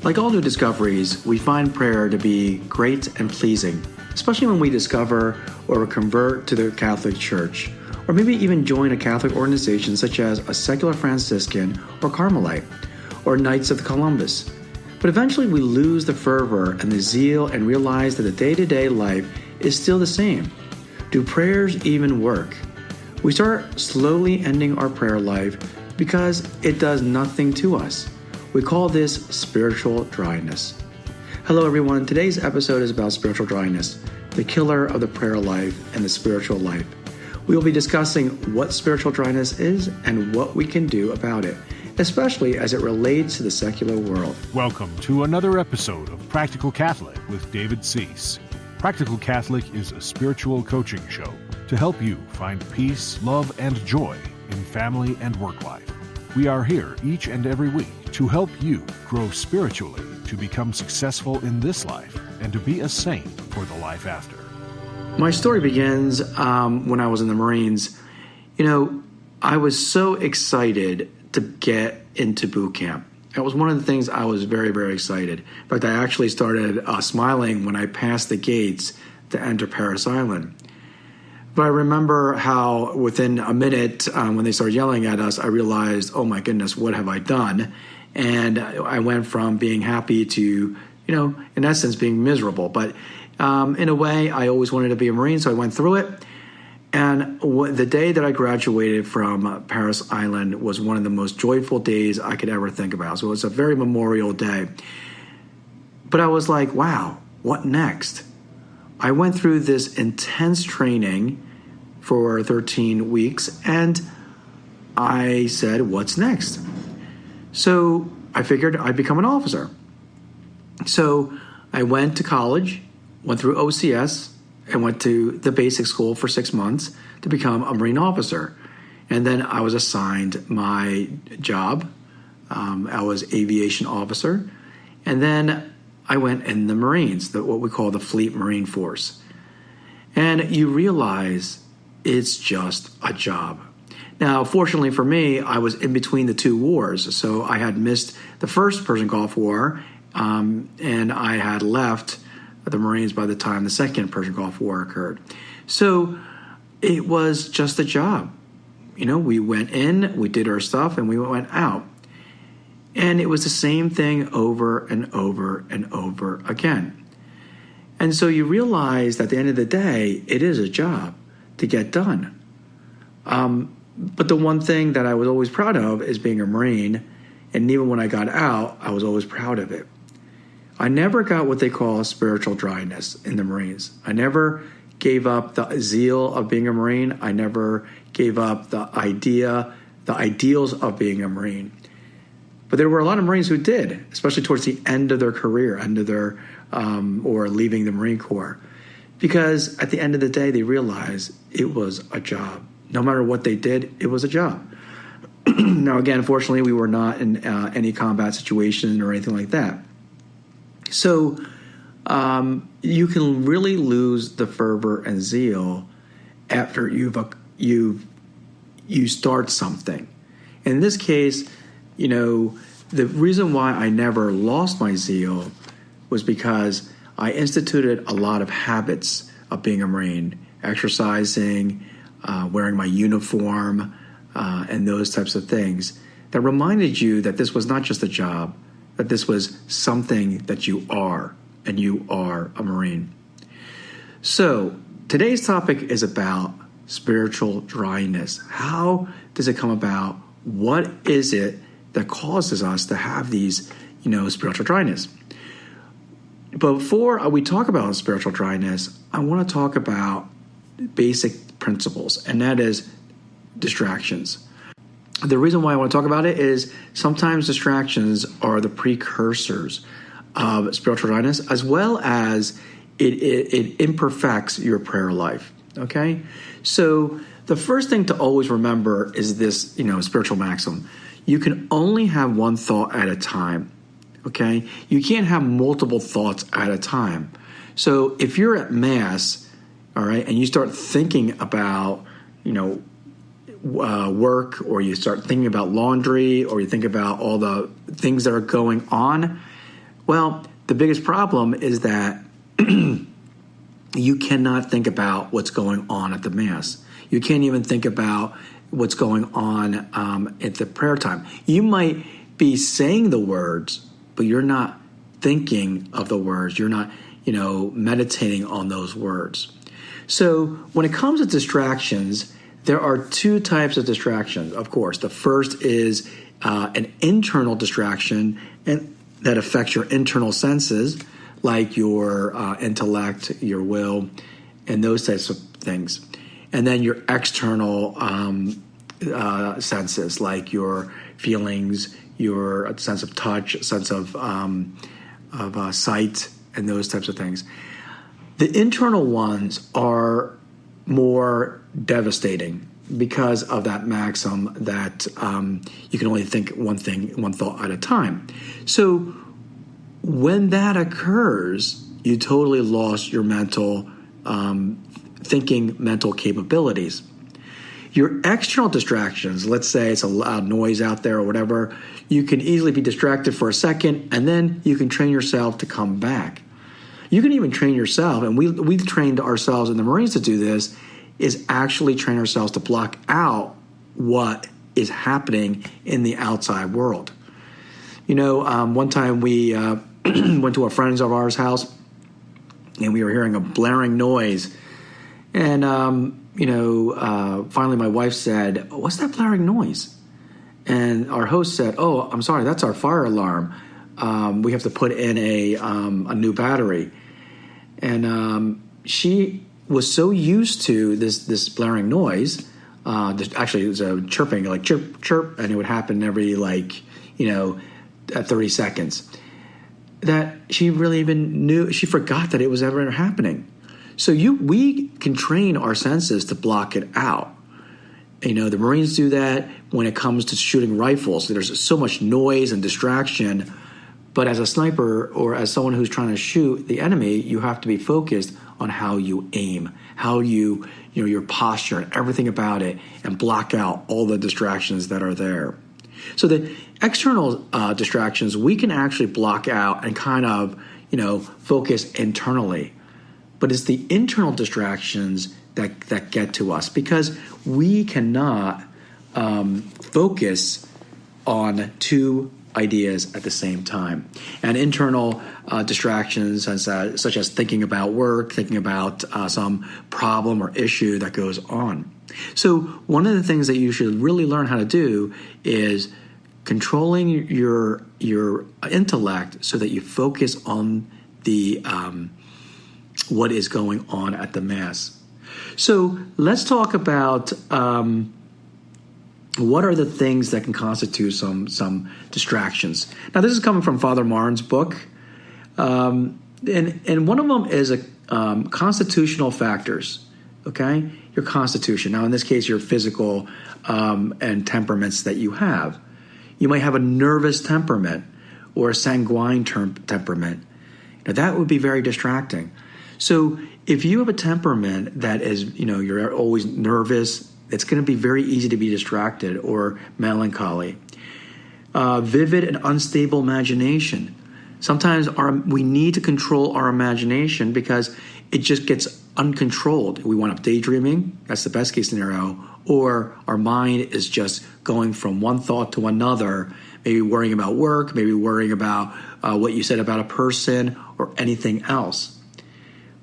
Like all new discoveries, we find prayer to be great and pleasing, especially when we discover or convert to the Catholic Church, or maybe even join a Catholic organization such as a secular Franciscan or Carmelite, or Knights of Columbus. But eventually we lose the fervor and the zeal and realize that the day-to-day life is still the same. Do prayers even work? We start slowly ending our prayer life because it does nothing to us. We call this spiritual dryness. Hello everyone, today's episode is about spiritual dryness, the killer of the prayer life and the spiritual life. We will be discussing what spiritual dryness is and what we can do about it, especially as it relates to the secular world. Welcome to another episode of Practical Catholic with David Cease. Practical Catholic is a spiritual coaching show to help you find peace, love, and joy in family and work life. We are here each and every week to help you grow spiritually, to become successful in this life, and to be a saint for the life after. My story begins when I was in the Marines. I was so excited to get into boot camp. That was one of the things I was very, very excited. In fact, I actually started smiling when I passed the gates to enter Parris Island. But I remember how within a minute, when they started yelling at us, I realized, oh my goodness, what have I done? And I went from being happy to, in essence, being miserable. But in a way, I always wanted to be a Marine, so I went through it. And the day that I graduated from Parris Island was one of the most joyful days I could ever think about. So it was a very memorial day. But I was like, wow, what next? I went through this intense training for 13 weeks, and I said, what's next? So I figured I'd become an officer. So I went to college, went through OCS, and went to the basic school for 6 months to become a Marine officer. And then I was assigned my job. I was aviation officer. And then I went in the Marines, what we call the Fleet Marine Force. And you realize it's just a job. Now, fortunately for me, I was in between the two wars. So I had missed the first Persian Gulf War, and I had left the Marines by the time the second Persian Gulf War occurred. So it was just a job. We went in, we did our stuff, and we went out. And it was the same thing over and over and over again. And so you realize that at the end of the day, it is a job to get done. But the one thing that I was always proud of is being a Marine. And even when I got out, I was always proud of it. I never got what they call spiritual dryness in the Marines. I never gave up the zeal of being a Marine. I never gave up the ideals of being a Marine. But there were a lot of Marines who did, especially towards the end of their career, or leaving the Marine Corps. Because at the end of the day, they realized it was a job. No matter what they did, it was a job. Now, again, fortunately, we were not in any combat situation or anything like that. So you can really lose the fervor and zeal after you start something. In this case, the reason why I never lost my zeal was because I instituted a lot of habits of being a Marine, exercising, wearing my uniform, and those types of things that reminded you that this was not just a job, that this was something that you are, and you are a Marine. So today's topic is about spiritual dryness. How does it come about? What is it that causes us to have these, spiritual dryness? But before we talk about spiritual dryness, I want to talk about basic principles, and that is distractions. The reason why I want to talk about it is sometimes distractions are the precursors of spiritual dryness, as well as it imperfects your prayer life, okay? So the first thing to always remember is this, spiritual maxim. You can only have one thought at a time, okay? You can't have multiple thoughts at a time. So if you're at Mass, all right, and you start thinking about, work, or you start thinking about laundry, or you think about all the things that are going on, Well, the biggest problem is that you cannot think about what's going on at the Mass. You can't even think about what's going on at the prayer time. You might be saying the words, but you're not thinking of the words. You're not, meditating on those words. So when it comes to distractions, there are two types of distractions, of course. The first is an internal distraction, and that affects your internal senses, like your intellect, your will, and those types of things. And then your external senses, like your feelings, your sense of touch, sense of sight, and those types of things. The internal ones are more devastating because of that maxim that you can only think one thought at a time. So when that occurs, you totally lost your mental mental capabilities. Your external distractions, let's say it's a loud noise out there or whatever, you can easily be distracted for a second, and then you can train yourself to come back. You can even train yourself, and we've trained ourselves in the Marines to do this, is actually train ourselves to block out what is happening in the outside world. One time we went to a friend of ours' house, and we were hearing a blaring noise. And, finally my wife said, "What's that blaring noise?" And our host said, "Oh, I'm sorry, that's our fire alarm. We have to put in a new battery." And she was so used to this blaring noise. Actually, it was a chirping, like chirp, chirp, and it would happen every at 30 seconds. That she really she forgot that it was ever happening. So we can train our senses to block it out. The Marines do that when it comes to shooting rifles. There's so much noise and distraction. But as a sniper or as someone who's trying to shoot the enemy, you have to be focused on how you aim, how your posture and everything about it, and block out all the distractions that are there. So the external distractions we can actually block out and kind of, focus internally. But it's the internal distractions that get to us because we cannot focus on two ideas at the same time. And internal distractions such as thinking about work, thinking about some problem or issue that goes on. So one of the things that you should really learn how to do is controlling your intellect so that you focus on the what is going on at the Mass. So let's talk about what are the things that can constitute some distractions. Now, this is coming from Father Martin's book, and one of them is constitutional factors. Okay, your constitution. Now, in this case, your physical and temperaments that you have. You might have a nervous temperament or a sanguine temperament. Now, that would be very distracting. So if you have a temperament that is, you're always nervous, it's going to be very easy to be distracted or melancholy. Vivid and unstable imagination. Sometimes we need to control our imagination because it just gets uncontrolled. We wind up daydreaming. That's the best case scenario. Or our mind is just going from one thought to another, maybe worrying about work, maybe worrying about what you said about a person or anything else.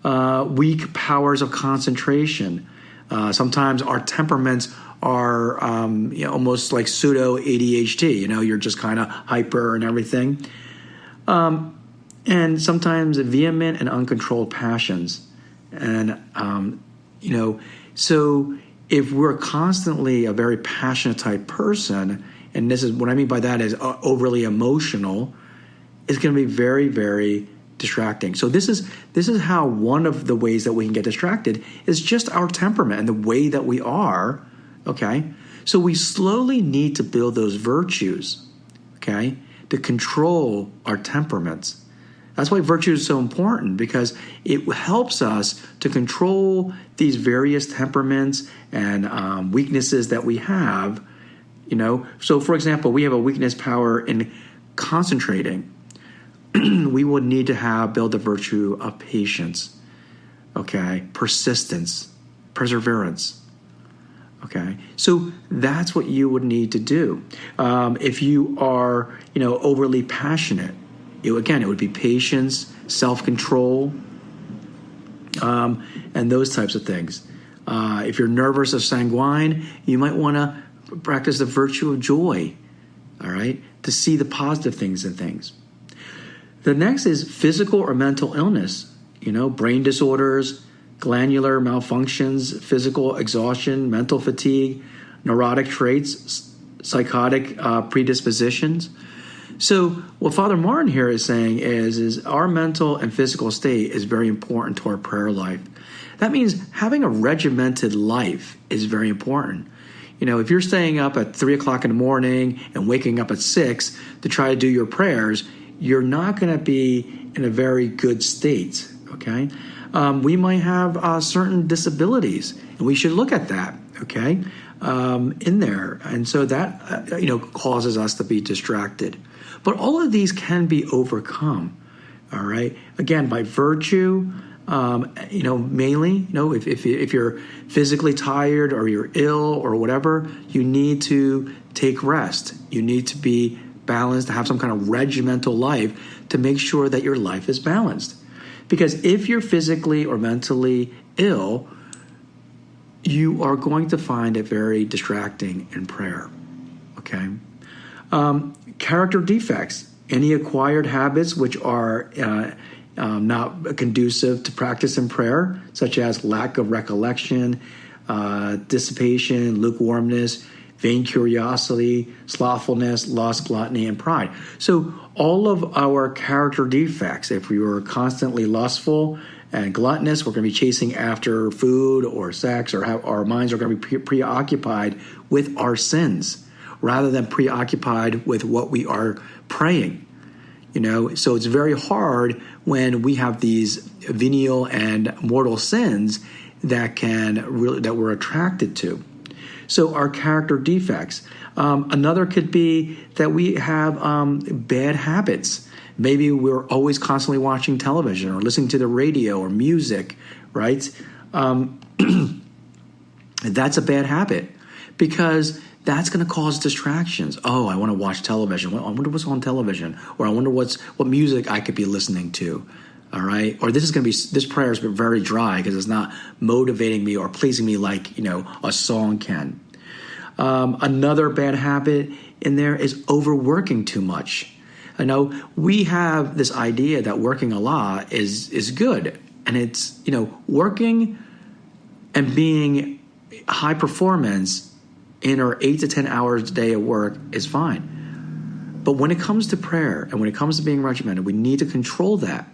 Weak powers of concentration. Sometimes our temperaments are almost like pseudo ADHD. You're just kind of hyper and everything. And sometimes vehement and uncontrolled passions. And, so if we're constantly a very passionate type person, and this is what I mean by that is overly emotional, it's going to be very, very distracting. So this is how one of the ways that we can get distracted is just our temperament and the way that we are, okay? So we slowly need to build those virtues, okay, to control our temperaments. That's why virtue is so important, because it helps us to control these various temperaments and weaknesses that we have, So, for example, we have a weakness power in concentrating. we would need to build the virtue of patience, okay, persistence, perseverance. Okay, so that's what you would need to do. If you are, overly passionate, it would be patience, self-control, and those types of things. If you're nervous or sanguine, you might want to practice the virtue of joy, all right, to see the positive things in things. The next is physical or mental illness, brain disorders, glandular malfunctions, physical exhaustion, mental fatigue, neurotic traits, psychotic predispositions. So what Father Martin here is saying is our mental and physical state is very important to our prayer life. That means having a regimented life is very important. If you're staying up at 3 o'clock in the morning and waking up at 6 to try to do your prayers, you're not going to be in a very good state, okay? We might have certain disabilities, and we should look at that, okay, in there. And so that, causes us to be distracted. But all of these can be overcome, all right? Again, by virtue, mainly, if you're physically tired or you're ill or whatever, you need to take rest. You need to be balanced, to have some kind of regimental life to make sure that your life is balanced. Because if you're physically or mentally ill, you are going to find it very distracting in prayer, okay? Character defects, any acquired habits which are not conducive to practice in prayer, such as lack of recollection, dissipation, lukewarmness, vain curiosity, slothfulness, lust, gluttony, and pride. So all of our character defects, if we were constantly lustful and gluttonous, we're going to be chasing after food or sex, or our minds are going to be preoccupied with our sins rather than preoccupied with what we are praying. So it's very hard when we have these venial and mortal sins that we're attracted to. So our character defects. Another could be that we have bad habits. Maybe we're always constantly watching television or listening to the radio or music, right? That's a bad habit because that's going to cause distractions. Oh, I want to watch television. I wonder what's on television, or I wonder what music I could be listening to. All right, or this prayer has been very dry because it's not motivating me or pleasing me like a song can. Another bad habit in there is overworking too much. I know we have this idea that working a lot is good, and it's working and being high performance in our 8 to 10 hours a day of work is fine. But when it comes to prayer and when it comes to being regimented, we need to control that.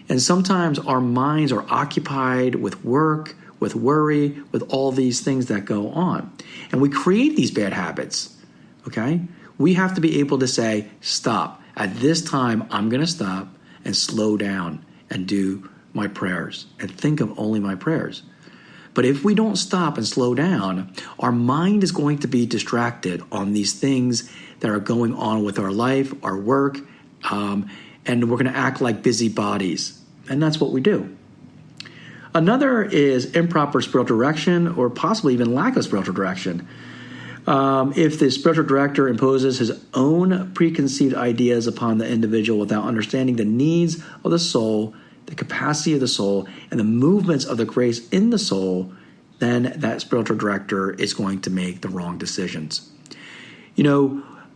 And sometimes our minds are occupied with work, with worry, with all these things that go on. And we create these bad habits, okay? We have to be able to say, stop. At this time, I'm going to stop and slow down and do my prayers and think of only my prayers. But if we don't stop and slow down, our mind is going to be distracted on these things that are going on with our life, our work, and we're going to act like busybodies. And that's what we do. Another is improper spiritual direction, or possibly even lack of spiritual direction. If the spiritual director imposes his own preconceived ideas upon the individual without understanding the needs of the soul, the capacity of the soul, and the movements of the grace in the soul, then that spiritual director is going to make the wrong decisions.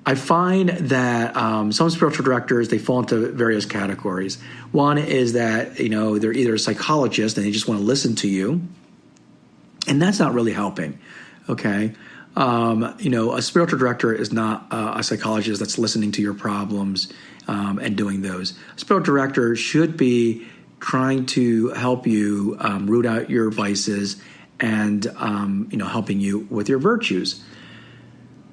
I find that some spiritual directors, they fall into various categories. One is that, they're either a psychologist and they just want to listen to you, and that's not really helping, okay? A spiritual director is not a psychologist that's listening to your problems and doing those. A spiritual director should be trying to help you root out your vices and, helping you with your virtues.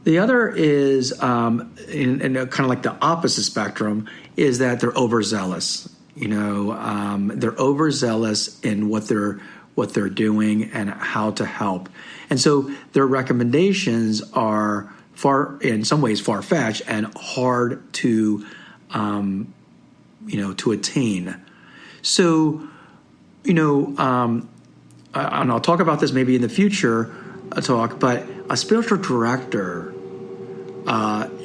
The other is, in kind of like the opposite spectrum, is that they're overzealous. They're overzealous in what they're doing and how to help, and so their recommendations are in some ways far-fetched and hard to to attain. So, and I'll talk about this maybe in the future talk, but a spiritual director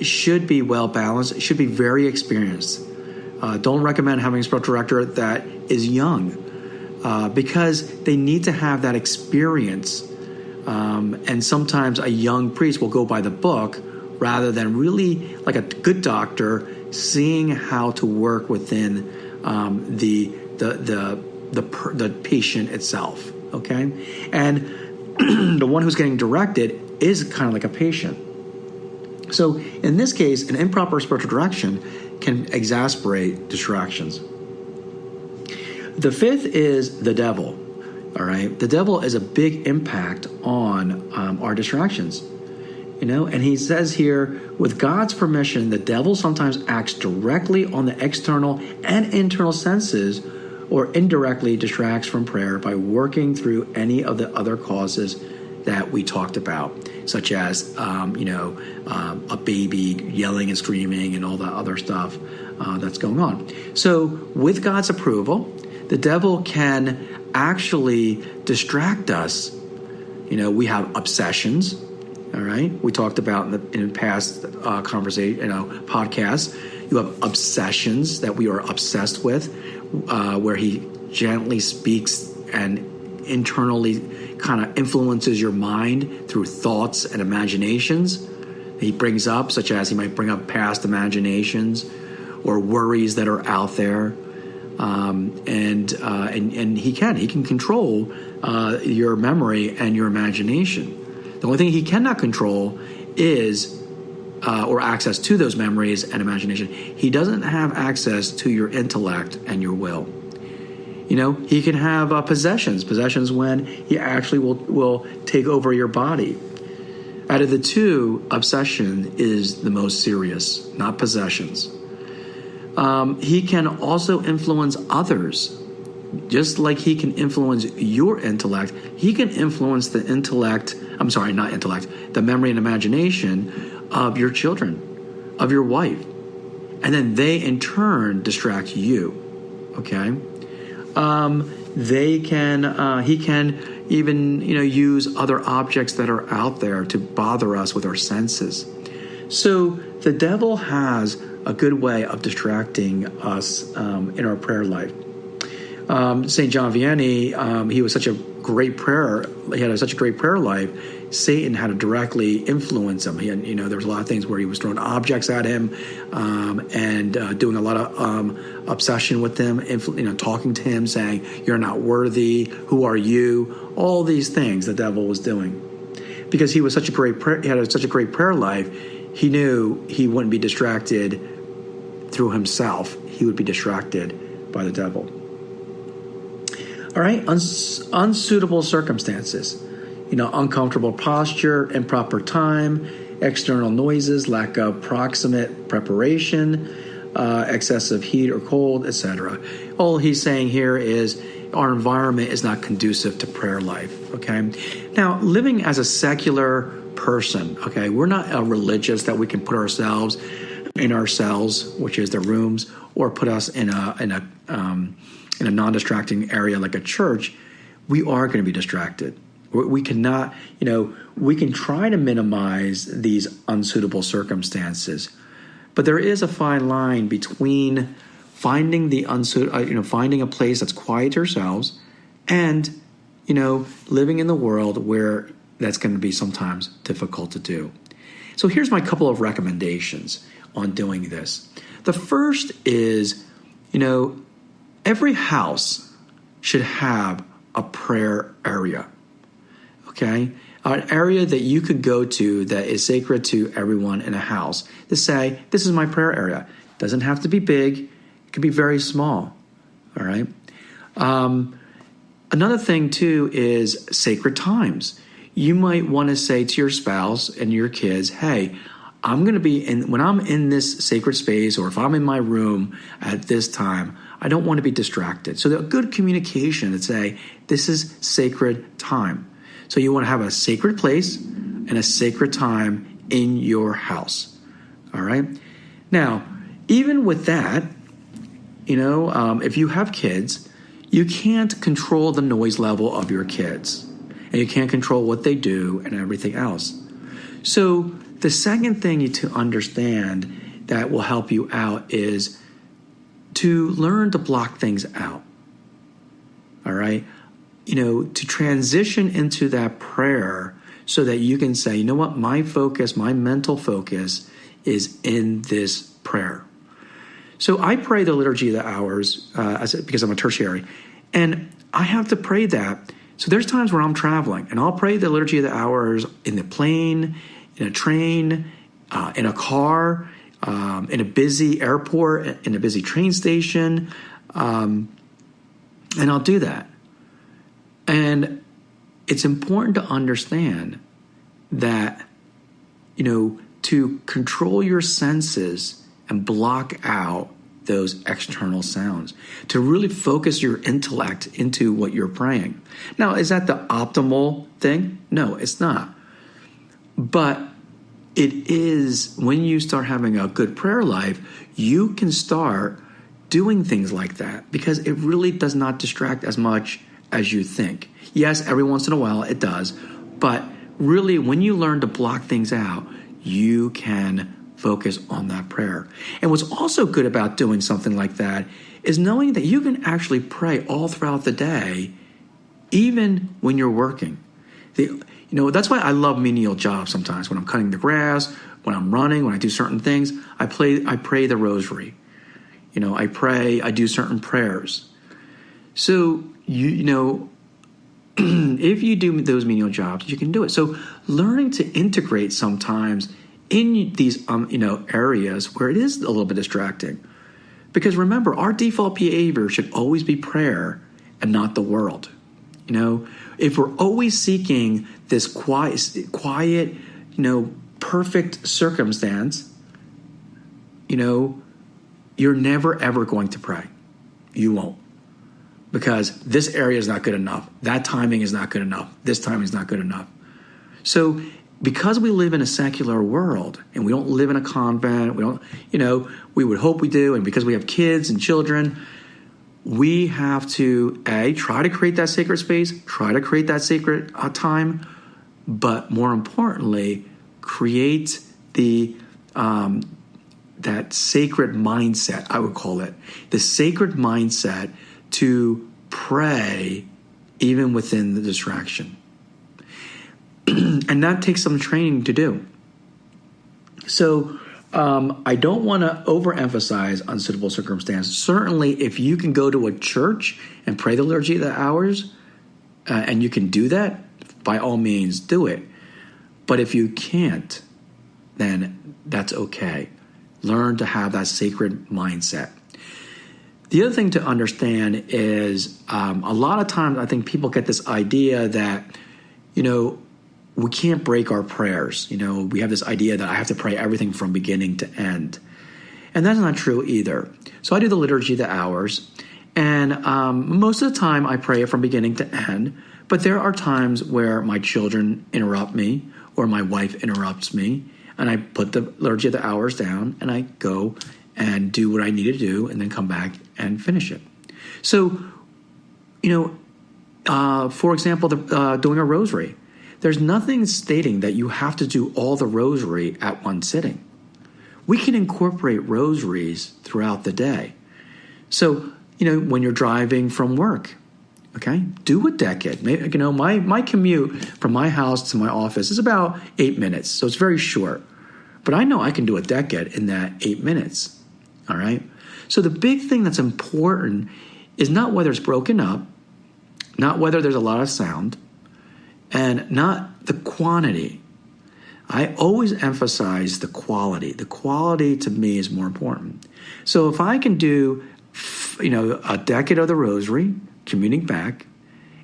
should be well balanced, should be very experienced. Don't recommend having a spiritual director that is young because they need to have that experience. And sometimes a young priest will go by the book rather than really, like a good doctor, seeing how to work within the patient itself. Okay, and the one who's getting directed is kind of like a patient. So in this case, an improper spiritual direction can exacerbate distractions. The fifth is the devil. All right, the devil is a big impact on our distractions. And he says here, with God's permission, the devil sometimes acts directly on the external and internal senses, or indirectly distracts from prayer by working through any of the other causes that we talked about, such as a baby yelling and screaming and all that other stuff that's going on. So with God's approval, the devil can actually distract us. We have obsessions. All right, we talked about in past podcasts. You have obsessions that we are obsessed with, where he gently speaks and internally kind of influences your mind through thoughts and imaginations he brings up, such as he might bring up past imaginations or worries that are out there. And he can control your memory and your imagination. The only thing he cannot control is or access to those memories and imagination. He doesn't have access to your intellect and your will. He can have possessions when he actually will take over your body. Out of the two, obsession is the most serious, not possessions. He can also influence others. Just like he can influence your intellect, he can influence the memory and imagination of your children, of your wife. And then they in turn distract you. Okay? He can even, use other objects that are out there to bother us with our senses. So the devil has a good way of distracting us in our prayer life. St. John Vianney, he was such a great prayer. He had such a great prayer life. Satan had to directly influence him. There was a lot of things where he was throwing objects at him and doing a lot of obsession with him, talking to him, saying, "You're not worthy. Who are you?" All these things the devil was doing. Because he was such a great he had such a great prayer life, he knew he wouldn't be distracted through himself. He would be distracted by the devil. All right, unsuitable circumstances, uncomfortable posture, improper time, external noises, lack of proximate preparation, excessive heat or cold, etc. All he's saying here is our environment is not conducive to prayer life, okay? Now, living as a secular person, okay, we're not religious that we can put ourselves in our cells, which is the rooms, or put us in a non-distracting area like a church. We are going to be distracted. We cannot, we can try to minimize these unsuitable circumstances, but there is a fine line between finding finding a place that's quiet to ourselves and, living in the world where that's going to be sometimes difficult to do. So here's my couple of recommendations on doing this. The first is, every house should have a prayer area, okay? An area that you could go to that is sacred to everyone in a house to say, this is my prayer area. It doesn't have to be big. It could be very small, all right? Another thing, too, is sacred times. You might want to say to your spouse and your kids, hey, I'm going to be when I'm in this sacred space, or if I'm in my room at this time, I don't want to be distracted. So the good communication to say, this is sacred time. So you want to have a sacred place and a sacred time in your house. All right. Now, even with that, If you have kids, you can't control the noise level of your kids, and you can't control what they do and everything else. So the second thing you to understand that will help you out is to learn to block things out. All right? To transition into that prayer so that you can say, you know what, my mental focus is in this prayer. So I pray the Liturgy of the Hours because I'm a tertiary, and I have to pray that. So there's times where I'm traveling, and I'll pray the Liturgy of the Hours in the plane, in a train, in a car, in a busy airport, in a busy train station, and I'll do that. And it's important to understand that, to control your senses and block out those external sounds, to really focus your intellect into what you're praying. Now, is that the optimal thing? No, it's not. But it is, when you start having a good prayer life, you can start doing things like that because it really does not distract as much as you think. Yes, every once in a while it does, but really when you learn to block things out, you can focus on that prayer. And what's also good about doing something like that is knowing that you can actually pray all throughout the day, even when you're working. That's why I love menial jobs sometimes. When I'm cutting the grass, when I'm running, when I do certain things, I pray the rosary. I do certain prayers. So, if you do those menial jobs, you can do it. So learning to integrate sometimes in these, areas where it is a little bit distracting. Because remember, our default behavior should always be prayer and not the world. If we're always seeking this quiet, perfect circumstance, you're never, ever going to pray. You won't. Because this area is not good enough. That timing is not good enough. This timing is not good enough. So because we live in a secular world and we don't live in a convent, we would hope we do, and because we have kids and children, we have to, try to create that sacred space, try to create that sacred time, but more importantly, create the that sacred mindset, I would call it, the sacred mindset to pray even within the distraction. And that takes some training to do. So I don't want to overemphasize unsuitable circumstance. Certainly, if you can go to a church and pray the Liturgy of the Hours, and you can do that, by all means, do it. But if you can't, then that's okay. Learn to have that sacred mindset. The other thing to understand is a lot of times I think people get this idea that, we can't break our prayers. We have this idea that I have to pray everything from beginning to end. And that's not true either. So I do the Liturgy of the Hours, and most of the time I pray it from beginning to end, but there are times where my children interrupt me or my wife interrupts me, and I put the Liturgy of the Hours down and I go and do what I need to do and then come back and finish it. So, for example, doing a rosary. There's nothing stating that you have to do all the rosary at one sitting. We can incorporate rosaries throughout the day. So, when you're driving from work, okay, do a decade. Maybe, my commute from my house to my office is about 8 minutes, so it's very short. But I know I can do a decade in that 8 minutes, all right? So the big thing that's important is not whether it's broken up, not whether there's a lot of sound, and not the quantity. I always emphasize the quality. The quality to me is more important. So if I can do, a decade of the rosary, commuting back,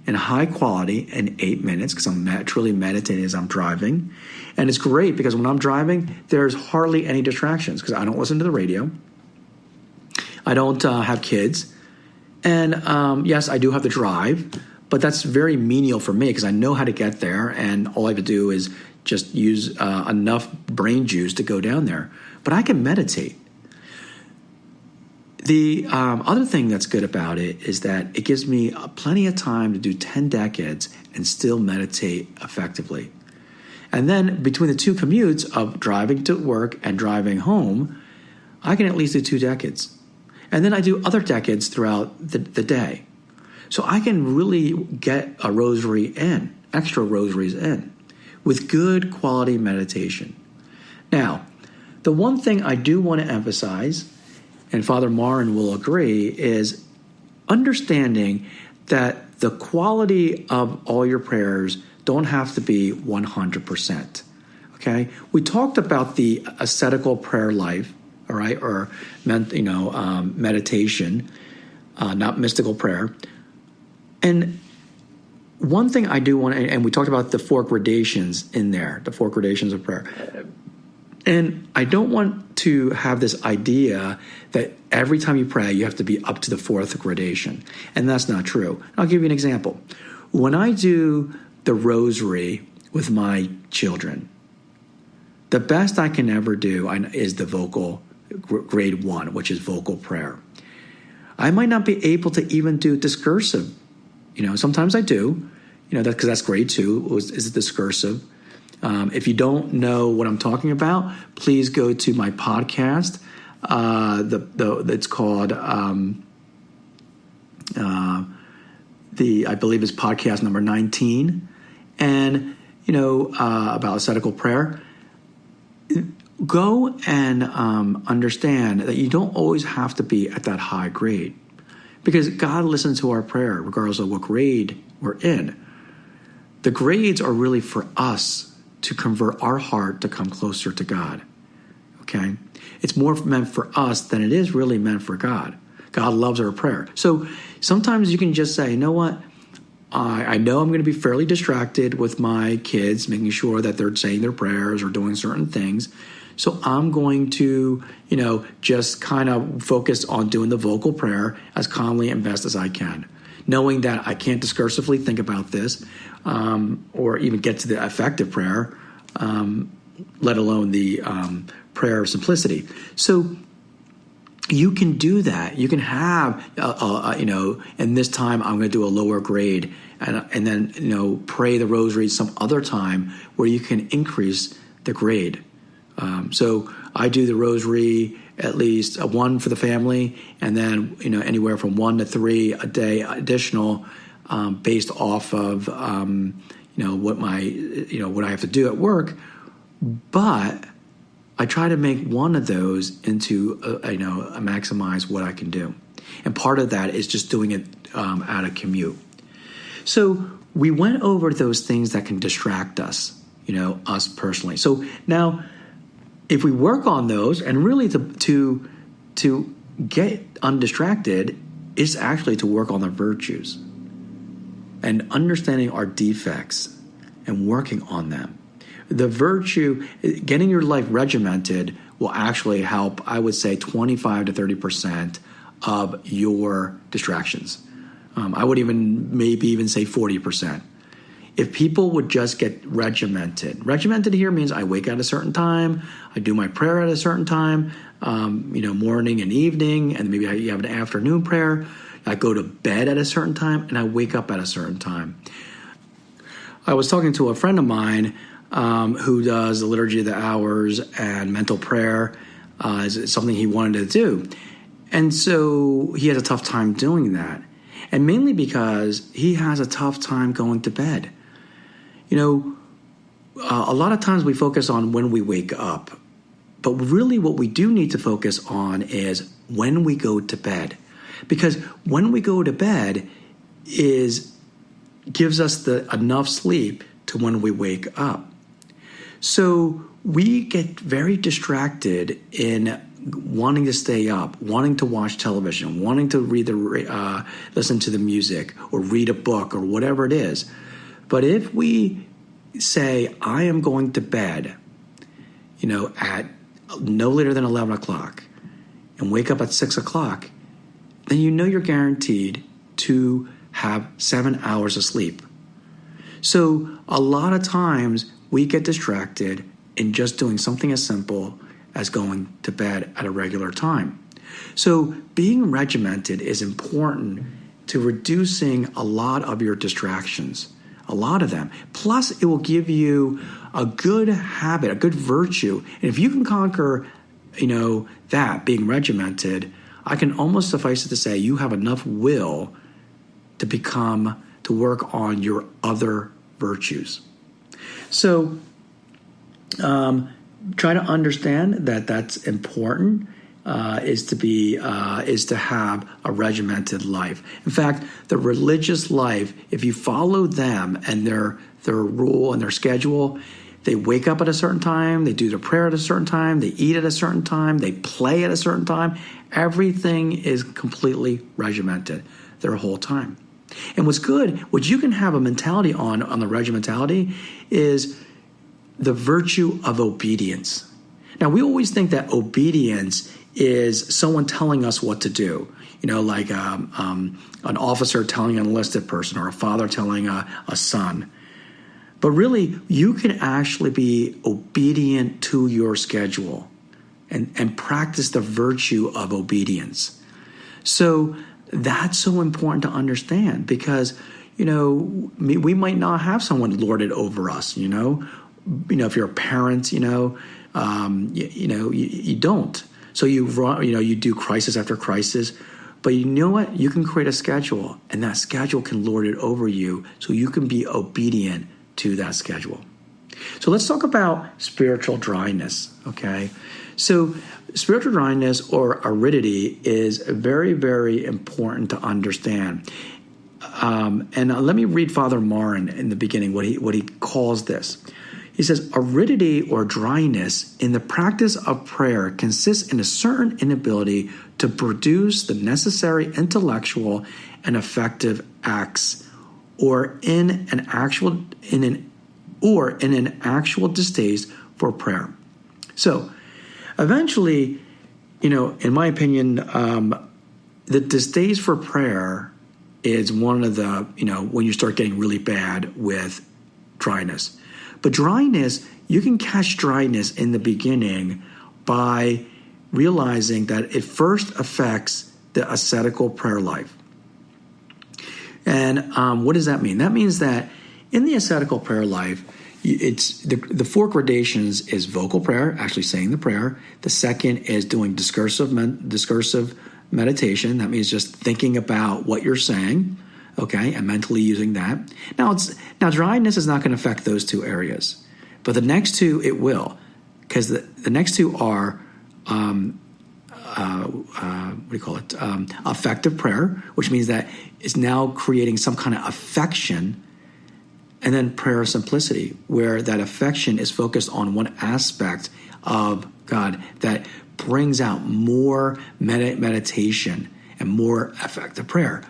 in high quality in 8 minutes, because I'm truly meditating as I'm driving. And it's great because when I'm driving, there's hardly any distractions because I don't listen to the radio. I don't have kids. And yes, I do have to drive, but that's very menial for me because I know how to get there, and all I have to do is just use enough brain juice to go down there. But I can meditate. The other thing that's good about it is that it gives me plenty of time to do 10 decades and still meditate effectively. And then between the two commutes of driving to work and driving home, I can at least do 2 decades. And then I do other decades throughout the day. So I can really get a rosary in, extra rosaries in, with good quality meditation. Now, the one thing I do want to emphasize, and Father Marin will agree, is understanding that the quality of all your prayers don't have to be 100%. Okay? We talked about the ascetical prayer life, all right, or meditation, not mystical prayer. And one thing I do want to, and we talked about the 4 gradations in there, the 4 gradations of prayer. And I don't want to have this idea that every time you pray, you have to be up to the 4th gradation. And that's not true. I'll give you an example. When I do the rosary with my children, the best I can ever do is the vocal grade 1, which is vocal prayer. I might not be able to even do discursive. Sometimes I do, because that's grade 2 is discursive. If you don't know what I'm talking about, please go to my podcast. It's called I believe it's podcast number 19, and about ascetical prayer. Go and understand that you don't always have to be at that high grade, because God listens to our prayer regardless of what grade we're in. The grades are really for us to convert our heart to come closer to God, okay? It's more meant for us than it is really meant for God. God loves our prayer. So sometimes you can just say, you know what? I know I'm going to be fairly distracted with my kids, making sure that they're saying their prayers or doing certain things. So I'm going to, just kind of focus on doing the vocal prayer as calmly and best as I can, knowing that I can't discursively think about this or even get to the effective prayer, let alone the prayer of simplicity. So you can do that. You can have, and this time I'm going to do a lower grade and then, pray the rosary some other time where you can increase the grade. So I do the rosary at least 1 for the family, and then, anywhere from 1 to 3 a day additional based off of, what I have to do at work. But I try to make one of those into, maximize what I can do. And part of that is just doing it at a commute. So we went over those things that can distract us, us personally. So now, if we work on those, and really to get undistracted is actually to work on the virtues and understanding our defects and working on them. The virtue, getting your life regimented will actually help, I would say, 25 to 30% of your distractions. I would maybe even say 40%. If people would just get regimented. Regimented here means I wake at a certain time, I do my prayer at a certain time, morning and evening, and maybe you have an afternoon prayer. I go to bed at a certain time, and I wake up at a certain time. I was talking to a friend of mine who does the Liturgy of the Hours and mental prayer. Is something he wanted to do. And so he has a tough time doing that. And mainly because he has a tough time going to bed. A lot of times we focus on when we wake up, but really what we do need to focus on is when we go to bed. Because when we go to bed gives us enough sleep to when we wake up. So we get very distracted in wanting to stay up, wanting to watch television, wanting to listen to the music or read a book or whatever it is. But if we say, I am going to bed, at no later than 11 o'clock and wake up at 6 o'clock, then you're guaranteed to have 7 hours of sleep. So a lot of times we get distracted in just doing something as simple as going to bed at a regular time. So being regimented is important to reducing a lot of your distractions, a lot of them. Plus, it will give you a good habit, a good virtue. And if you can conquer, that being regimented, I can almost suffice it to say you have enough will to work on your other virtues. So try to understand that that's important. Is to have a regimented life. In fact, the religious life, if you follow them and their rule and their schedule, they wake up at a certain time, they do their prayer at a certain time, they eat at a certain time, they play at a certain time. Everything is completely regimented their whole time. And what's good, what you can have a mentality on the regimentality, is the virtue of obedience. Now, we always think that obedience is someone telling us what to do, like an officer telling an enlisted person or a father telling a son. But really, you can actually be obedient to your schedule and practice the virtue of obedience. So that's so important to understand because, we might not have someone lord it over us, if you're a parent, you don't. So you do crisis after crisis, but you know what? You can create a schedule, and that schedule can lord it over you, so you can be obedient to that schedule. So let's talk about spiritual dryness. Okay, so spiritual dryness or aridity is very, very important to understand. And let me read Father Marin in the beginning what he calls this. He says, aridity or dryness in the practice of prayer consists in a certain inability to produce the necessary intellectual and effective acts, or in an actual distaste for prayer. So, eventually, in my opinion, the distaste for prayer is one of the when you start getting really bad with dryness. But dryness, you can catch dryness in the beginning by realizing that it first affects the ascetical prayer life. And what does that mean? That means that in the ascetical prayer life, it's the 4 gradations is vocal prayer, actually saying the prayer. The second is doing discursive meditation. That means just thinking about what you're saying. Okay, and mentally using that. Now dryness is not going to affect those 2 areas, but the next 2 it will, because the next 2 are affective prayer, which means that it's now creating some kind of affection, and then prayer simplicity, where that affection is focused on one aspect of God that brings out more meditation and more effective prayer.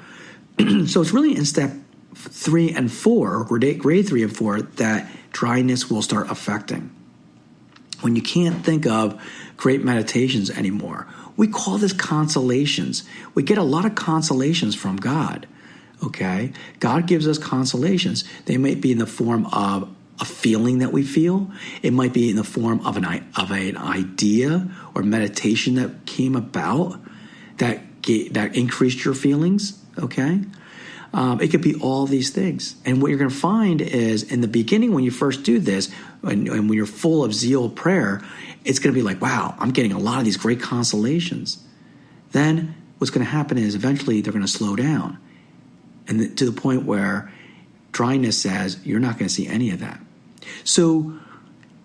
So it's really in step 3 and 4, or grade 3 and 4, that dryness will start affecting. When you can't think of great meditations anymore, we call this consolations. We get a lot of consolations from God. Okay, God gives us consolations. They might be in the form of a feeling that we feel. It might be in the form of an idea or meditation that came about that increased your feelings. Okay, it could be all these things. And what you're going to find is in the beginning, when you first do this, and when you're full of zeal prayer, it's going to be like, wow, I'm getting a lot of these great consolations. Then what's going to happen is eventually they're going to slow down. And to the point where dryness says, you're not going to see any of that. So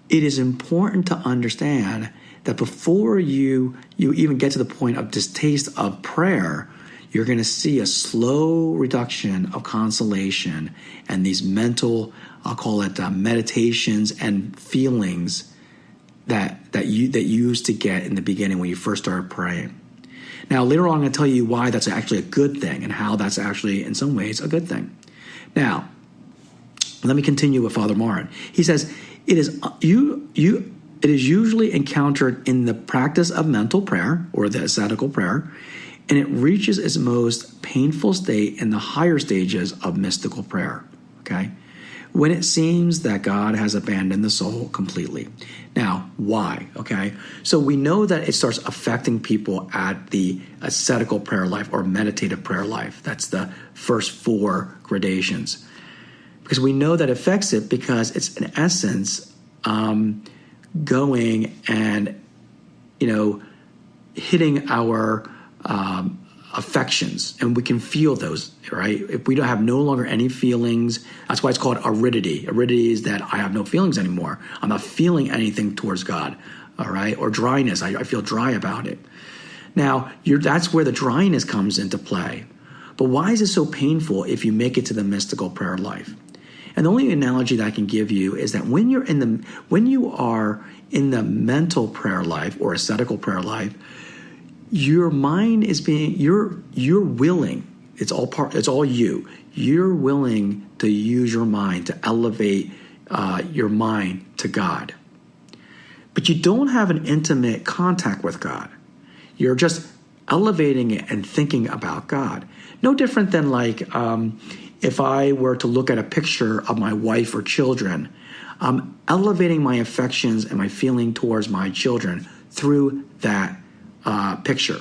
it is important to understand that before you even get to the point of distaste of prayer, you're going to see a slow reduction of consolation and these mental, I'll call it meditations and feelings that you used to get in the beginning when you first started praying. Now, later on, I'm going to tell you why that's actually a good thing and how that's actually, in some ways, a good thing. Now, let me continue with Father Marin. He says, it is usually encountered in the practice of mental prayer, or the ascetical prayer, and it reaches its most painful state in the higher stages of mystical prayer. Okay, when it seems that God has abandoned the soul completely. Now, why? Okay, so we know that it starts affecting people at the ascetical prayer life or meditative prayer life. That's the first 4 gradations. Because we know that affects it because it's in essence going and, hitting our affections, and we can feel those, right? If we don't have no longer any feelings, that's why it's called aridity. Aridity is that I have no feelings anymore. I'm not feeling anything towards God, all right? Or dryness, I feel dry about it. Now, that's where the dryness comes into play. But why is it so painful if you make it to the mystical prayer life? And the only analogy that I can give you is that when you are in the mental prayer life or ascetical prayer life, your mind is you're willing. It's all you. You're willing to use your mind to elevate your mind to God. But you don't have an intimate contact with God. You're just elevating it and thinking about God. No different than if I were to look at a picture of my wife or children, I'm elevating my affections and my feeling towards my children through that picture.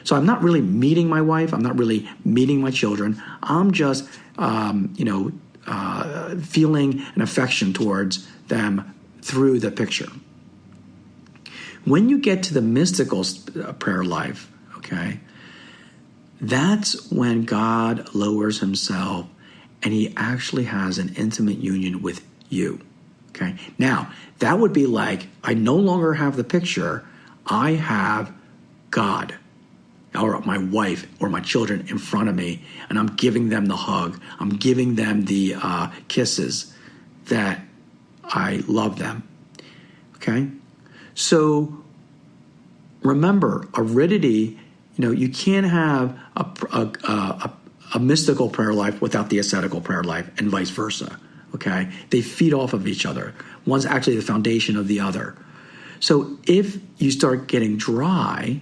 So I'm not really meeting my wife. I'm not really meeting my children. I'm just, feeling an affection towards them through the picture. When you get to the mystical prayer life, okay, that's when God lowers himself and he actually has an intimate union with you. Okay. Now, that would be like, I no longer have the picture. I have God or my wife or my children in front of me, and I'm giving them the hug. I'm giving them the kisses that I love them. Okay. So remember, aridity, you can't have a mystical prayer life without the ascetical prayer life and vice versa. Okay. They feed off of each other. One's actually the foundation of the other. So if you start getting dry,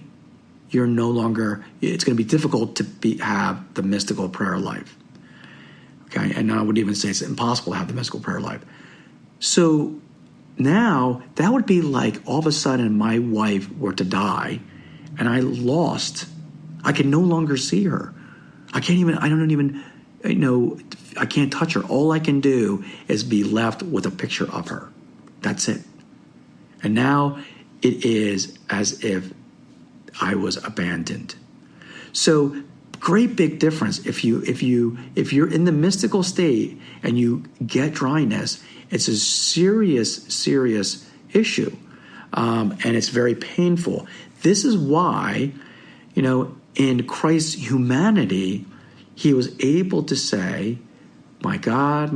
you're no longer, it's going to be difficult to have the mystical prayer life. Okay. And I would even say it's impossible to have the mystical prayer life. So now that would be like all of a sudden my wife were to die and I can no longer see her. I can't touch her. All I can do is be left with a picture of her. That's it. And now it is as if I was abandoned. So great big difference. If you're in the mystical state and you get dryness, it's a serious issue. And it's very painful. This is why, in Christ's humanity, he was able to say, my God,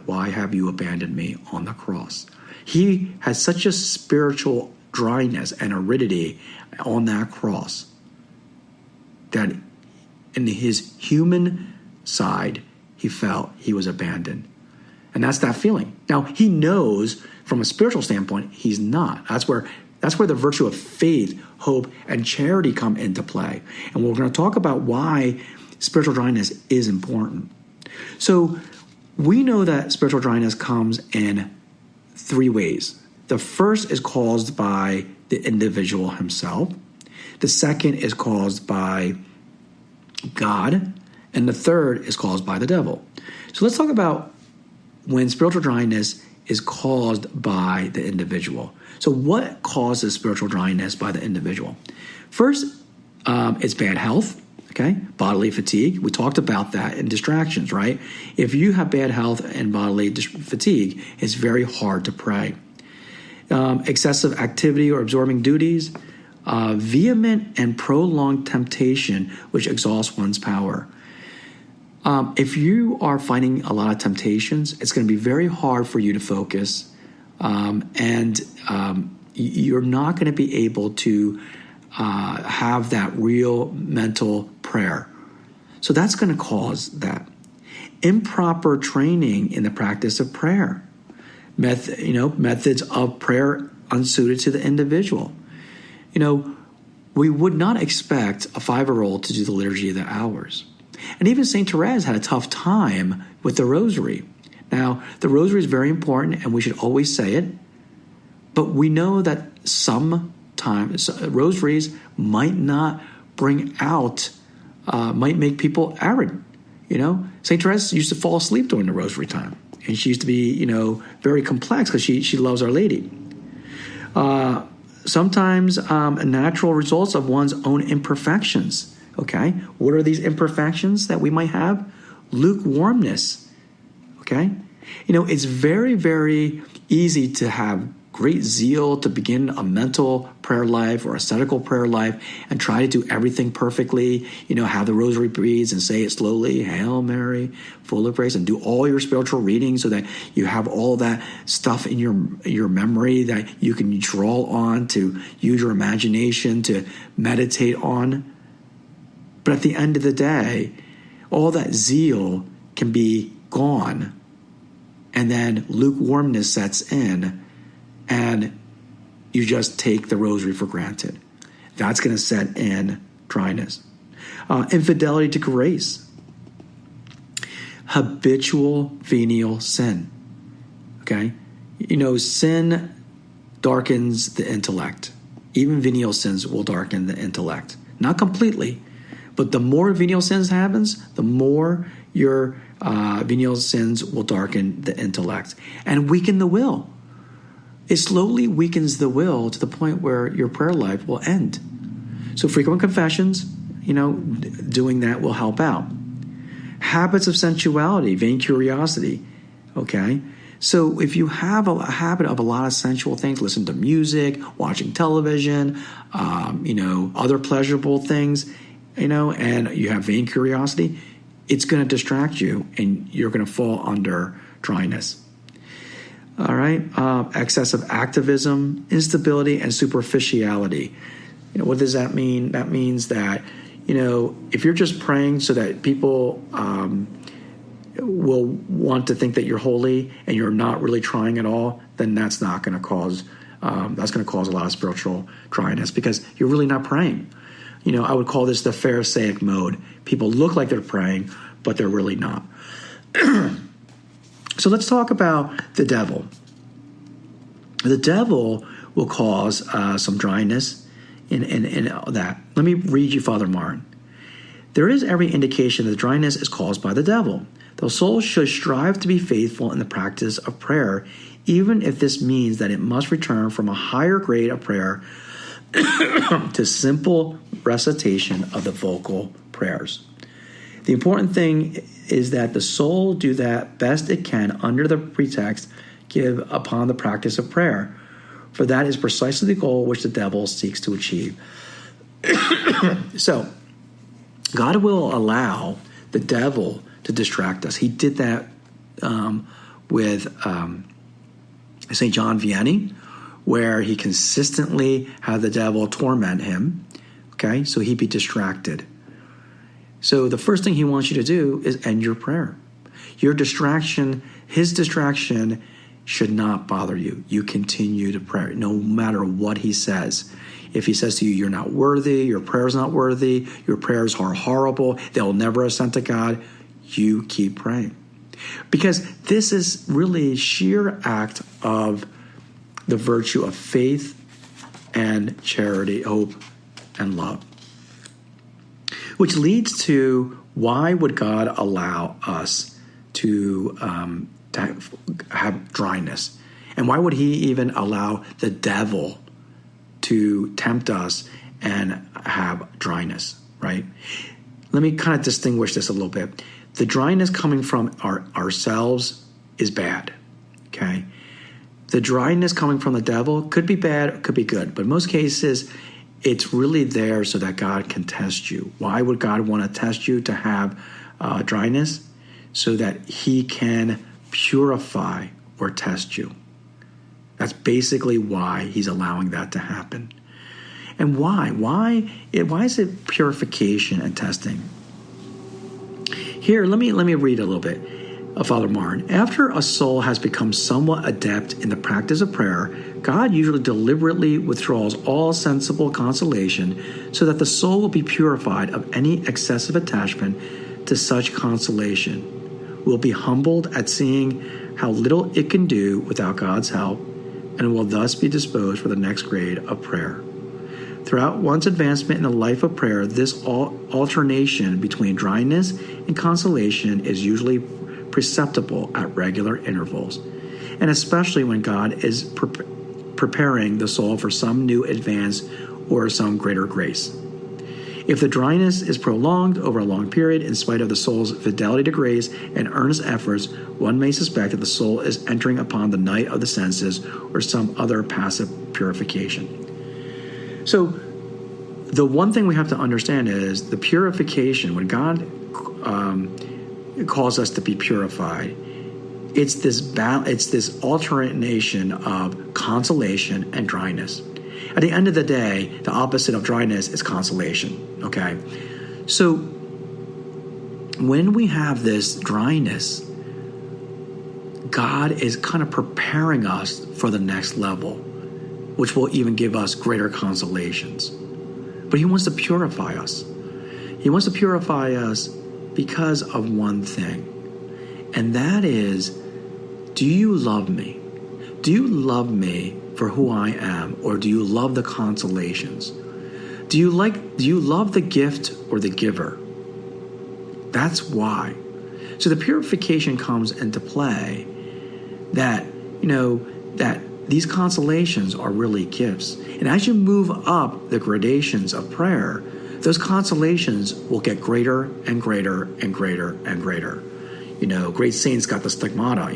why have you abandoned me on the cross? He had such a spiritual dryness and aridity on that cross that in his human side, he felt he was abandoned. And that's that feeling. Now, he knows from a spiritual standpoint, he's not. That's where the virtue of faith, hope, and charity come into play. And we're going to talk about why spiritual dryness is important. So we know that spiritual dryness comes in 3 ways. The first is caused by the individual himself. The second is caused by God. And the third is caused by the devil. So let's talk about when spiritual dryness is caused by the individual. So what causes spiritual dryness by the individual? First, it's bad health. Okay, bodily fatigue. We talked about that in distractions, right? If you have bad health and bodily fatigue, it's very hard to pray. Excessive activity or absorbing duties, vehement and prolonged temptation, which exhausts one's power. If you are finding a lot of temptations, it's going to be very hard for you to focus, and you're not going to be able to have that real mental prayer. So that's going to cause that. Improper training in the practice of prayer. Methods of prayer unsuited to the individual. We would not expect a 5-year-old to do the Liturgy of the Hours. And even St. Therese had a tough time with the rosary. Now, the rosary is very important, and we should always say it. But we know that sometimes rosaries might not bring out, might make people arrogant. St. Therese used to fall asleep during the rosary time. And she used to be, very complex because she loves Our Lady. Sometimes natural results of one's own imperfections. Okay? What are these imperfections that we might have? Lukewarmness. Okay? It's very, very easy to have great zeal to begin a mental prayer life or ascetical prayer life and try to do everything perfectly, have the rosary beads and say it slowly, Hail Mary, full of grace, and do all your spiritual reading so that you have all that stuff in your memory that you can draw on to use your imagination to meditate on. But at the end of the day, all that zeal can be gone, and then lukewarmness sets in, and you just take the rosary for granted. That's going to set in dryness. Infidelity to grace. Habitual venial sin. Okay? Sin darkens the intellect. Even venial sins will darken the intellect. Not completely, but the more venial sins happens, the more your venial sins will darken the intellect and weaken the will. It slowly weakens the will to the point where your prayer life will end. So frequent confessions, doing that will help out. Habits of sensuality, vain curiosity, okay? So if you have a habit of a lot of sensual things, listen to music, watching television, other pleasurable things, and you have vain curiosity, it's going to distract you and you're going to fall under dryness. All right, excessive activism, instability, and superficiality. What does that mean? That means that, if you're just praying so that people will want to think that you're holy and you're not really trying at all, then that's not going to cause a lot of spiritual dryness because you're really not praying. I would call this the Pharisaic mode. People look like they're praying, but they're really not. So let's talk about the devil. The devil will cause some dryness in that. Let me read you Father Martin. There is every indication that dryness is caused by the devil. The soul should strive to be faithful in the practice of prayer, even if this means that it must return from a higher grade of prayer to simple recitation of the vocal prayers. The important thing is that the soul do that best it can under the pretext give upon the practice of prayer, for that is precisely the goal which the devil seeks to achieve. So, God will allow the devil to distract us. He did that with St. John Vianney, where he consistently had the devil torment him, okay, so he'd be distracted. So the first thing he wants you to do is end your prayer. Your distraction, his distraction, should not bother you. You continue to pray, no matter what he says. If he says to you, you're not worthy, your prayer's not worthy, your prayers are horrible, they'll never ascend to God, you keep praying. Because this is really a sheer act of the virtue of faith and charity, hope, and love. Which leads to, why would God allow us to have dryness? And why would he even allow the devil to tempt us and have dryness, right? Let me kind of distinguish this a little bit. The dryness coming from ourselves is bad, okay? The dryness coming from the devil could be bad, could be good. But in most cases, it's really there so that God can test you. Why would God want to test you to have dryness? So that he can purify or test you. That's basically why he's allowing that to happen. And why? Why is it purification and testing? Here, let me read a little bit of Father Martin. After a soul has become somewhat adept in the practice of prayer, God usually deliberately withdraws all sensible consolation so that the soul will be purified of any excessive attachment to such consolation, will be humbled at seeing how little it can do without God's help, and will thus be disposed for the next grade of prayer. Throughout one's advancement in the life of prayer, this alternation between dryness and consolation is usually perceptible at regular intervals, and especially when God is preparing the soul for some new advance or some greater grace. If the dryness is prolonged over a long period, in spite of the soul's fidelity to grace and earnest efforts, one may suspect that the soul is entering upon the night of the senses or some other passive purification. So, the one thing we have to understand is the purification, when God calls us to be purified, it's this alternation of consolation and dryness. At the end of the day, the opposite of dryness is consolation, okay? So when we have this dryness, God is kind of preparing us for the next level, which will even give us greater consolations. But he wants to purify us. He wants to purify us because of one thing, and that is, do you love me? Do you love me for who I am, or do you love the consolations? Do you love the gift or the giver? That's why. So the purification comes into play that these consolations are really gifts. And as you move up the gradations of prayer, those consolations will get greater and greater and greater and greater. Great saints got the stigmata,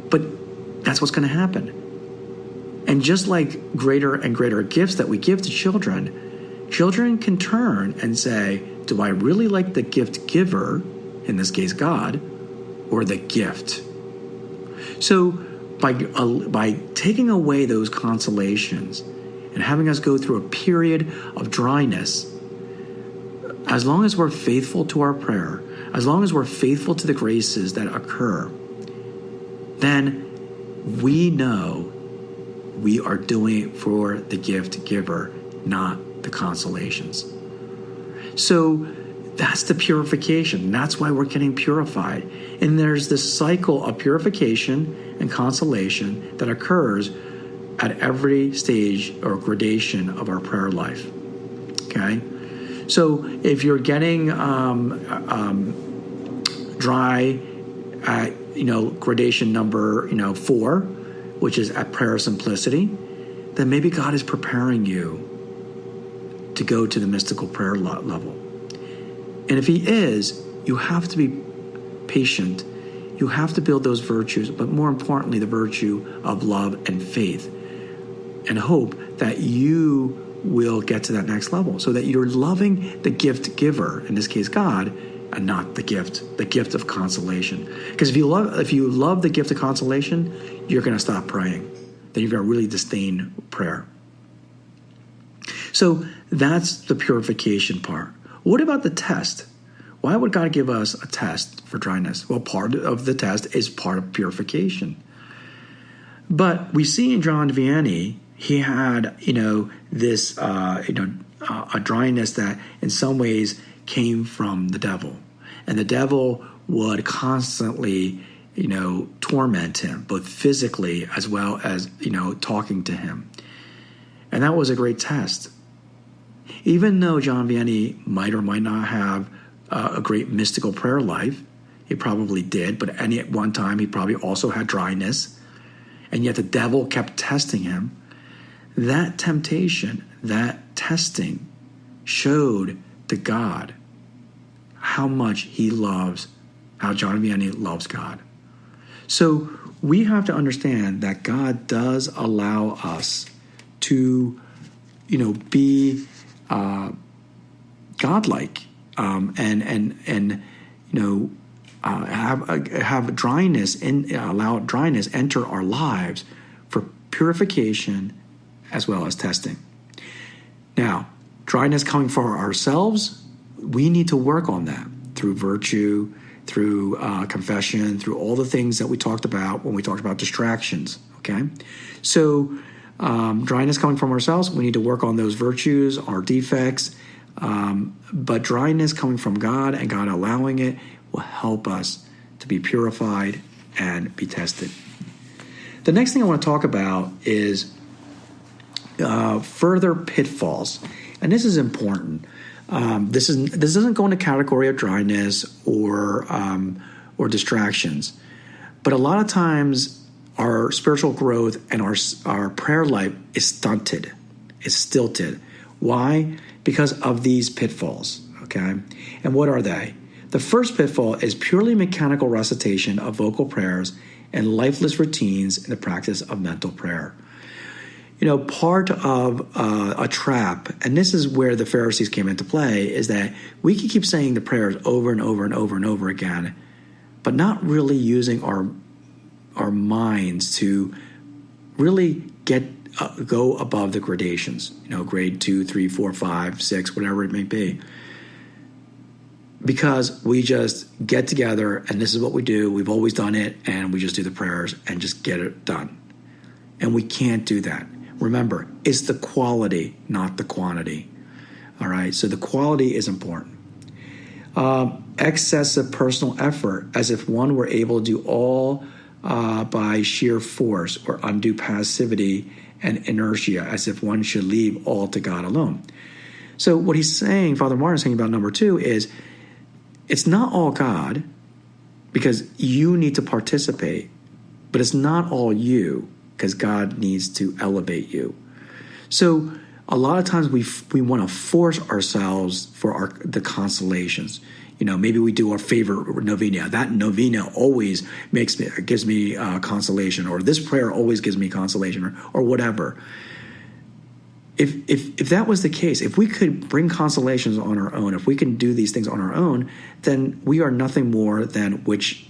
but that's what's going to happen. And just like greater and greater gifts that we give to children, children can turn and say, do I really like the gift giver, in this case God, or the gift? So by taking away those consolations and having us go through a period of dryness, as long as we're faithful to our prayer, as long as we're faithful to the graces that occur, then we know we are doing it for the gift giver, not the consolations. So that's the purification. That's why we're getting purified. And there's this cycle of purification and consolation that occurs at every stage or gradation of our prayer life. Okay? So if you're getting dry at gradation number 4, which is at prayer simplicity, then maybe God is preparing you to go to the mystical prayer level. And if he is, you have to be patient. You have to build those virtues, but more importantly, the virtue of love and faith and hope that you will get to that next level, so that you're loving the gift giver, in this case God, and not the gift of consolation. Because if you love the gift of consolation, you're going to stop praying. Then you're going to really disdain prayer. So that's the purification part. What about the test? Why would God give us a test for dryness? Well, part of the test is part of purification. But we see in John Vianney, he had, this, a dryness that in some ways came from the devil. And the devil would constantly, torment him, both physically as well as, talking to him. And that was a great test. Even though John Vianney might or might not have a great mystical prayer life, he probably did, but at one time he probably also had dryness, and yet the devil kept testing him. That temptation, that testing, showed to God how much how John Vianney loves God. So we have to understand that God does allow us to, be godlike, and have dryness allow dryness enter our lives for purification as well as testing. Now, dryness coming for ourselves, we need to work on that through virtue, through confession, through all the things that we talked about when we talked about distractions. Okay, so dryness coming from ourselves, we need to work on those virtues, our defects. But dryness coming from God and God allowing it will help us to be purified and be tested. The next thing I want to talk about is further pitfalls, and this is important. This doesn't go in the category of dryness or distractions, but a lot of times our spiritual growth and our prayer life is stunted, is stilted. Why? Because of these pitfalls. Okay, and what are they? The first pitfall is purely mechanical recitation of vocal prayers and lifeless routines in the practice of mental prayer. Part of a trap, and this is where the Pharisees came into play, is that we can keep saying the prayers over and over and over and over again, but not really using our minds to really go above the gradations, grade 2, 3, 4, 5, 6, whatever it may be. Because we just get together and this is what we do. We've always done it, and we just do the prayers and just get it done. And we can't do that. Remember, it's the quality, not the quantity. All right, so the quality is important. Excessive personal effort, as if one were able to do all by sheer force, or undue passivity and inertia, as if one should leave all to God alone. So what he's saying, Father Martin is saying about number 2 is, it's not all God, because you need to participate, but it's not all you, because God needs to elevate you. So a lot of times we want to force ourselves for the consolations. Maybe we do our favorite novena. That novena always gives me consolation, or this prayer always gives me consolation, or whatever. If that was the case, if we could bring consolations on our own, if we can do these things on our own, then we are nothing more than witches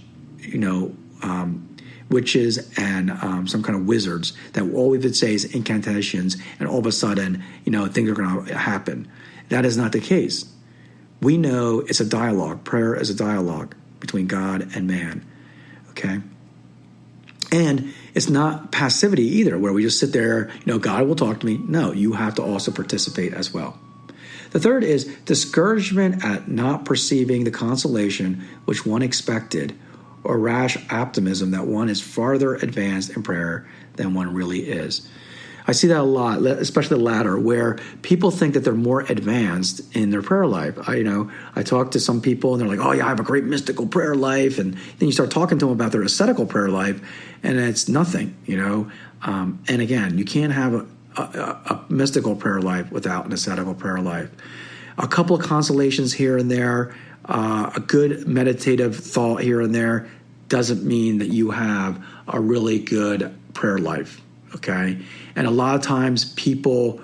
and some kind of wizards that all we would say is incantations, and all of a sudden, things are going to happen. That is not the case. We know it's a dialogue. Prayer is a dialogue between God and man. Okay? And it's not passivity either, where we just sit there, God will talk to me. No, you have to also participate as well. The third is discouragement at not perceiving the consolation which one expected, or rash optimism that one is farther advanced in prayer than one really is. I see that a lot, especially the latter, where people think that they're more advanced in their prayer life. I talk to some people and they're like, oh yeah, I have a great mystical prayer life. And then you start talking to them about their ascetical prayer life, and it's nothing, And again, you can't have a mystical prayer life without an ascetical prayer life. A couple of consolations here and there, a good meditative thought here and there doesn't mean that you have a really good prayer life. Okay, and a lot of times people,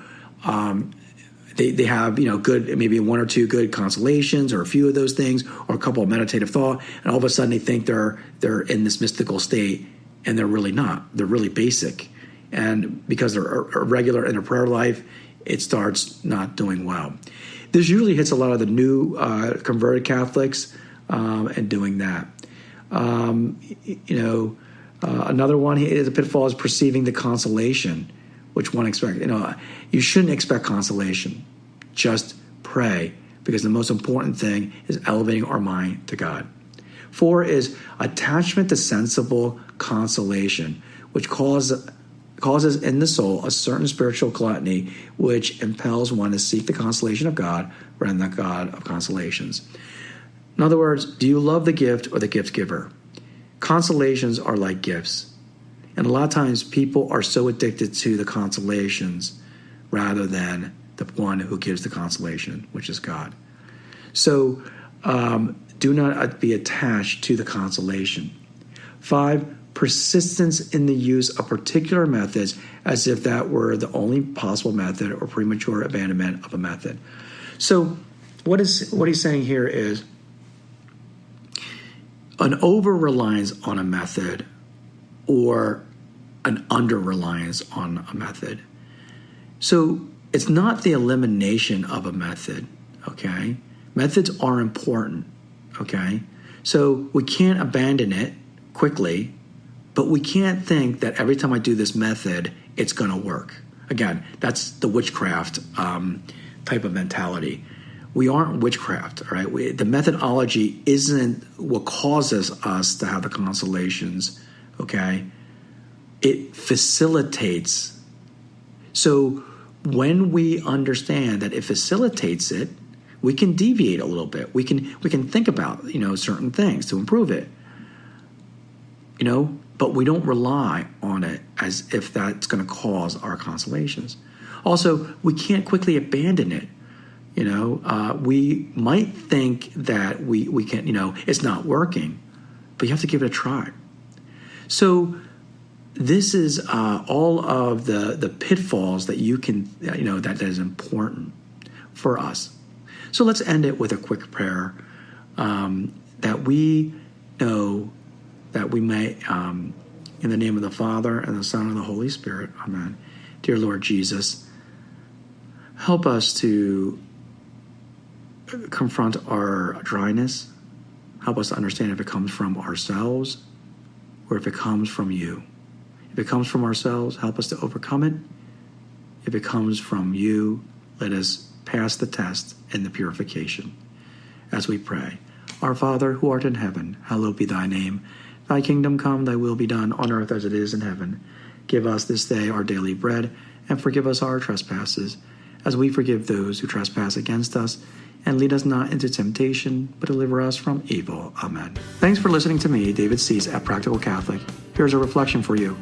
they have good, maybe 1 or 2 good consolations, or a few of those things, or a couple of meditative thought, and all of a sudden they think they're in this mystical state, and they're really not. They're really basic, and because they're irregular in their prayer life, it starts not doing well. This usually hits a lot of the new converted Catholics, and doing that. Another one, the pitfall is perceiving the consolation which one expects. You shouldn't expect consolation. Just pray, because the most important thing is elevating our mind to God. 4 is attachment to sensible consolation, which causes in the soul a certain spiritual gluttony, which impels one to seek the consolation of God rather than the God of consolations. In other words, do you love the gift or the gift giver? Consolations are like gifts. And a lot of times people are so addicted to the consolations rather than the one who gives the consolation, which is God. So do not be attached to the consolation. 5, persistence in the use of particular methods as if that were the only possible method, or premature abandonment of a method. So what he's saying here is an over-reliance on a method or an under-reliance on a method. So it's not the elimination of a method, okay? Methods are important, okay? So we can't abandon it quickly, but we can't think that every time I do this method, it's going to work. Again, that's the witchcraft type of mentality, We aren't witchcraft, right? The methodology isn't what causes us to have the consolations, okay? It facilitates. So when we understand that it facilitates it, we can deviate a little bit. We can think about, certain things to improve it, but we don't rely on it as if that's going to cause our consolations. Also, we can't quickly abandon it. We might think that we can, it's not working, but you have to give it a try. So this is all of the pitfalls that you can, that is important for us. So let's end it with a quick prayer that we know that we may, in the name of the Father and the Son and the Holy Spirit, amen. Dear Lord Jesus, help us to confront our dryness. Help us to understand if it comes from ourselves or if it comes from you. If it comes from ourselves, help us to overcome it. If it comes from you, let us pass the test in the purification. As we pray, our Father who art in heaven, hallowed be thy name. Thy kingdom come, thy will be done on earth as it is in heaven. Give us this day our daily bread, and forgive us our trespasses, as we forgive those who trespass against us. And lead us not into temptation, but deliver us from evil. Amen. Thanks for listening to me, David Cease, at Practical Catholic. Here's a reflection for you.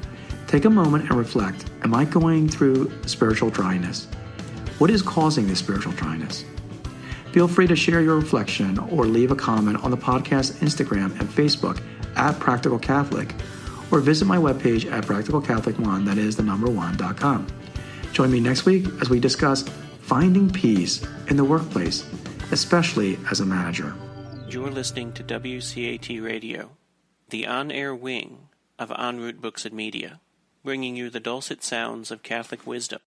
Take a moment and reflect. Am I going through spiritual dryness? What is causing this spiritual dryness? Feel free to share your reflection or leave a comment on the podcast Instagram and Facebook at Practical Catholic, or visit my webpage at practicalcatholic1, that is the number 1.com. Join me next week as we discuss finding peace in the workplace, especially as a manager. You're listening to WCAT Radio, the on-air wing of En Route Books and Media, bringing you the dulcet sounds of Catholic wisdom.